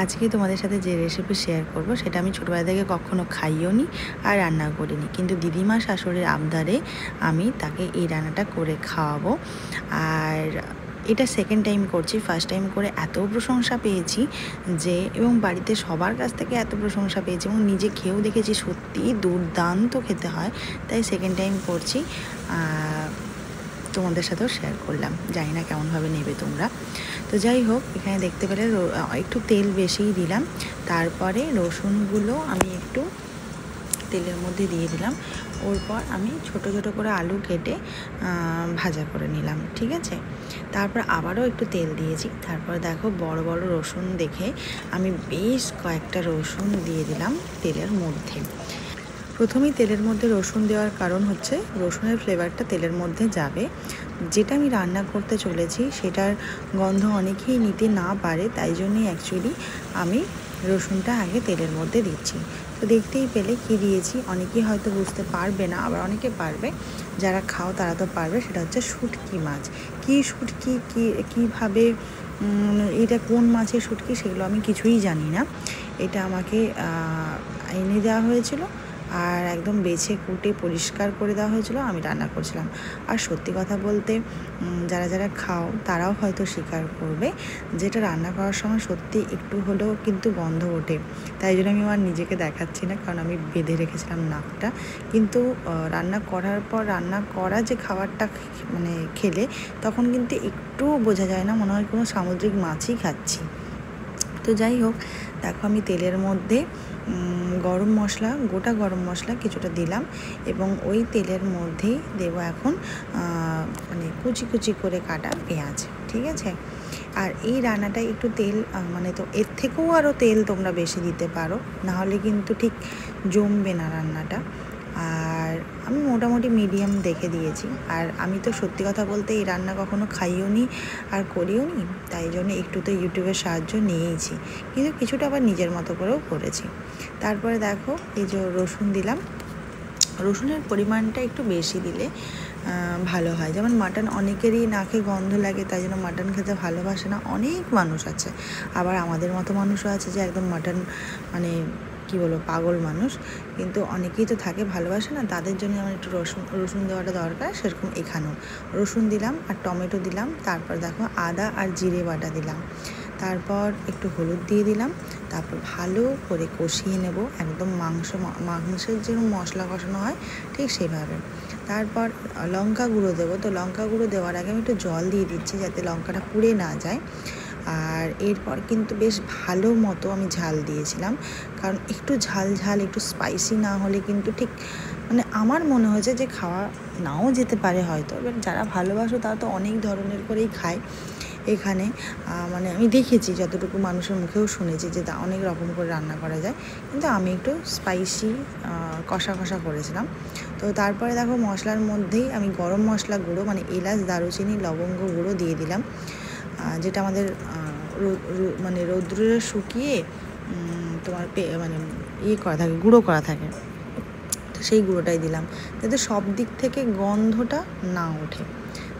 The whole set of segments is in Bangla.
আজকে তোমাদের সাথে যে রেসিপি শেয়ার করব সেটা আমি ছোটোবেলা থেকে কখনো খাইও নি আর রান্না করিনি, কিন্তু দিদিমা শাশুড়ির আবদারে আমি তাকে এই রান্নাটা করে খাওয়াবো। আর এটা সেকেন্ড টাইম করছি, ফার্স্ট টাইম করে এত প্রশংসা পেয়েছি যে, এবং বাড়িতে সবার কাছ থেকে এত প্রশংসা পেয়েছি এবং নিজে খেয়েও দেখেছি সত্যি দুর্দান্ত খেতে হয়, তাই সেকেন্ড টাইম করছি। তোমাদের সাথেও শেয়ার করলাম, জানি না কেমনভাবে নেবে তোমরা। তো যাই হোক, এখানে দেখতে পেলে একটু তেল বেশিই দিলাম। তারপরে রসুনগুলো আমি একটু তেলের মধ্যে দিয়ে দিলাম। ওরপর আমি ছোট ছোট করে আলু কেটে ভাজা করে নিলাম, ঠিক আছে। তারপর আবারও একটু তেল দিয়েছি। তারপর দেখো বড় বড় রসুন দেখে আমি বেশ কয়েকটা রসুন দিয়ে দিলাম তেলের মধ্যে। প্রথমেই তেলের মধ্যে রসুন দেওয়ার কারণ হচ্ছে রসুনের ফ্লেভারটা তেলের মধ্যে যাবে। যেটা আমি রান্না করতে চলেছি সেটার গন্ধ অনেকেই নিতে না পারে, তাই জন্যই অ্যাকচুয়ালি আমি রসুনটা আগে তেলের মধ্যে দিচ্ছি। তো দেখতেই পেলে কি দিয়েছি, অনেকেই হয়তো বুঝতে পারবে না, আবার অনেকে পারবে। যারা খাও তারা তো পারবে। সেটা হচ্ছে শুটকি মাছ। কী শুটকি, কীভাবে এটা কোন মাছের শুটকি সেগুলো আমি কিছুই জানি না। এটা আমাকে এনে দেওয়া হয়েছিল আর একদম বেছে কুটে পরিষ্কার করে দেওয়া হয়েছিল, আমি রান্না করছিলাম। আর সত্যি কথা বলতে যারা যারা খাও তারাও হয়তো স্বীকার করবে, যেটা রান্না করার সময় সত্যি একটু হলেও কিন্তু গন্ধ ওঠে। তাই জন্য আমি আমার নিজেকে দেখাচ্ছি না, কারণ আমি বেঁধে রেখেছিলাম নাকটা। কিন্তু রান্না করার পর রান্না করা যে খাবারটা মানে খেলে তখন কিন্তু একটু বোঝা যায় না, মনে হয় কোনো সামুদ্রিক মাছই খাচ্ছি। তো যাই হোক, দেখো আমি তেলের মধ্যে গরম মশলা, গোটা গরম মশলা কিছুটা দিলাম এবং ওই তেলের মধ্যেই দেবো এখন মানে কুচি কুচি করে কাটা পেঁয়াজ, ঠিক আছে। আর এই রান্নাটায় একটু তেল মানে তো এর থেকেও আরও তেল তোমরা বেশি দিতে পারো, নাহলে কিন্তু ঠিক জমবে না রান্নাটা। আর আমি মোটামুটি মিডিয়াম দেখে দিয়েছি। আর আমি তো সত্যি কথা বলতে এই রান্না কখনো খাইও নি আর করিও নি, তাই জন্য একটু তো ইউটিউবের সাহায্য নিয়েইছি, কিন্তু কিছুটা আবার নিজের মতো করেও করেছি। তারপরে দেখো এই যে রসুন দিলাম। রসুনের পরিমাণটা একটু বেশি দিলে ভালো হয়। যেমন মাটন অনেকেরই নাকে গন্ধ লাগে, তাই জন্য মাটন খেতে ভালোবাসে না, অনেক মানুষ আছে। আবার আমাদের মতো মানুষও আছে যে একদম মাটন মানে কী বলবো, পাগল মানুষ। কিন্তু অনেকেই তো থাকে ভালোবাসে না, তাদের জন্য আমার একটু রসুন দেওয়াটা দরকার। সেরকম এখানেও রসুন দিলাম আর টমেটো দিলাম। তারপর দেখো আদা আর জিরে বাটা দিলাম। তারপর একটু হলুদ দিয়ে দিলাম। তারপর ভালো করে কষিয়ে নেব, একদম মাংসের যেরকম মশলা কষানো হয় ঠিক সেইভাবে। তারপর লঙ্কা গুঁড়ো দেবো। তো লঙ্কা গুঁড়ো দেওয়ার আগে আমি একটু জল দিয়ে দিচ্ছি যাতে লঙ্কাটা পুড়ে না যায়। আর এরপর কিন্তু বেশ ভালো মতো আমি ঝাল দিয়েছিলাম, কারণ একটু ঝাল ঝাল একটু স্পাইসি না হলে কিন্তু ঠিক মানে আমার মনে হয়েছে যে খাওয়া নাও যেতে পারে হয়তো। এবার যারা ভালোবাসো তারা তো অনেক ধরনের করেই খায় এখানে। মানে আমি দেখেছি যতটুকু মানুষের মুখেও শুনেছি যে তা অনেক রকম করে রান্না করা যায়, কিন্তু আমি একটু স্পাইসি কষা কষা করেছিলাম। তো তারপরে দেখো মশলার মধ্যেই আমি গরম মশলা গুঁড়ো মানে এলাচ, দারুচিনি, লবঙ্গ গুঁড়ো দিয়ে দিলাম, যেটা আমাদের মানে রৌদ্রে শুকিয়ে তোমার মানে করা থাকে, গুঁড়ো করা থাকে। তো সেই গুঁড়োটাই দিলাম যাতে সব দিক থেকে গন্ধটা না ওঠে।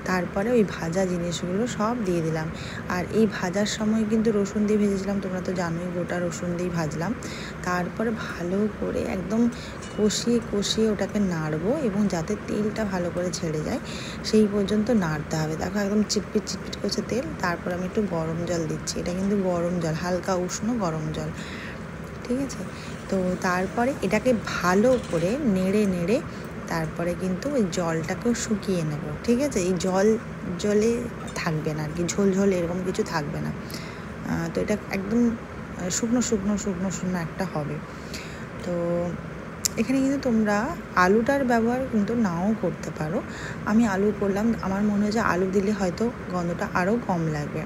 তারপরে ওই ভাজা জিনিসগুলো সব দিয়ে দিলাম। আর এই ভাজার সময় কিন্তু রসুন দিয়ে ভেজেছিলাম, তোমরা তো জানোই, গোটা রসুন দিয়েই ভাজলাম। তারপরে ভালো করে একদম কষিয়ে কষিয়ে ওটাকে নাড়বো এবং যাতে তেলটা ভালো করে ছেড়ে যায় সেই পর্যন্ত নাড়তে হবে। দেখো একদম চিটপিট চিটপিট করছে তেল। তারপর আমি একটু গরম জল দিচ্ছি, এটা কিন্তু গরম জল, হালকা উষ্ণ গরম জল, ঠিক আছে। তো তারপরে এটাকে ভালো করে নেড়ে নেড়ে তারপরে কিন্তু ওই জলটাকেও শুকিয়ে নেব, ঠিক আছে। এই জলে থাকবে না আর কি, ঝোল ঝোল এরকম কিছু থাকবে না। তো এটা একদম শুকনো শুকনো শুকনো শুকনো একটা হবে। তো এখানে কিন্তু তোমরা আলুটার ব্যবহার কিন্তু নাও করতে পারো। আমি আলু করলাম, আমার মনে হয় যে আলু দিলে হয়তো গন্ধটা আরও কম লাগবে।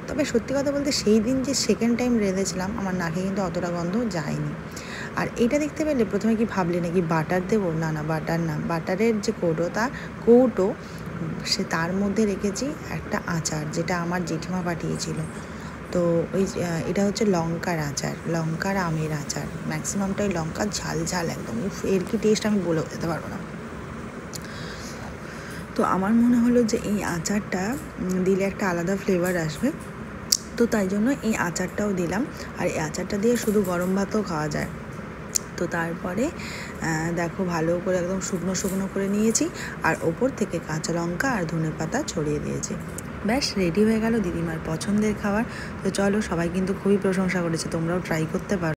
তবে সত্যি কথা বলতে সেই দিন যে সেকেন্ড টাইম রেঁধেছিলাম আমার নাকে কিন্তু অতটা গন্ধ যায়নি। আর এটা দেখতে পেলে প্রথমে কি ভাবলে নাকি বাটার দেবো, না না বাটার না, বাটারের যে কৌটো সে তার মধ্যে রেখেছি একটা আচার, যেটা আমার জেঠিমা পাঠিয়েছিল। তো ওই এটা হচ্ছে লঙ্কার আচার, লঙ্কার আমের আচার, ম্যাক্সিমামটাই লঙ্কার ঝাল ঝাল একদম। এর কি টেস্ট আমি বলেও যেতে পারবো না। তো আমার মনে হলো যে এই আচারটা দিলে একটা আলাদা ফ্লেভার আসবে। তো তো তাই জন্য এই আচারটাও দিলাম। আর এই আচারটা দিয়ে শুধু গরম ভাতও খাওয়া যায়। তো তারপরে দেখো ভালো করে একদম শুকনো শুকনো করে নিয়েছি, আর ওপর থেকে কাঁচা লঙ্কা আর ধনেপাতা ছড়িয়ে দিয়েছি। ব্যাস রেডি হয়ে গেল দিদিমার পছন্দের খাবার। তো চলো, সবাই কিন্তু খুবই প্রশংসা করেছে, তোমরাও ট্রাই করতে পারো।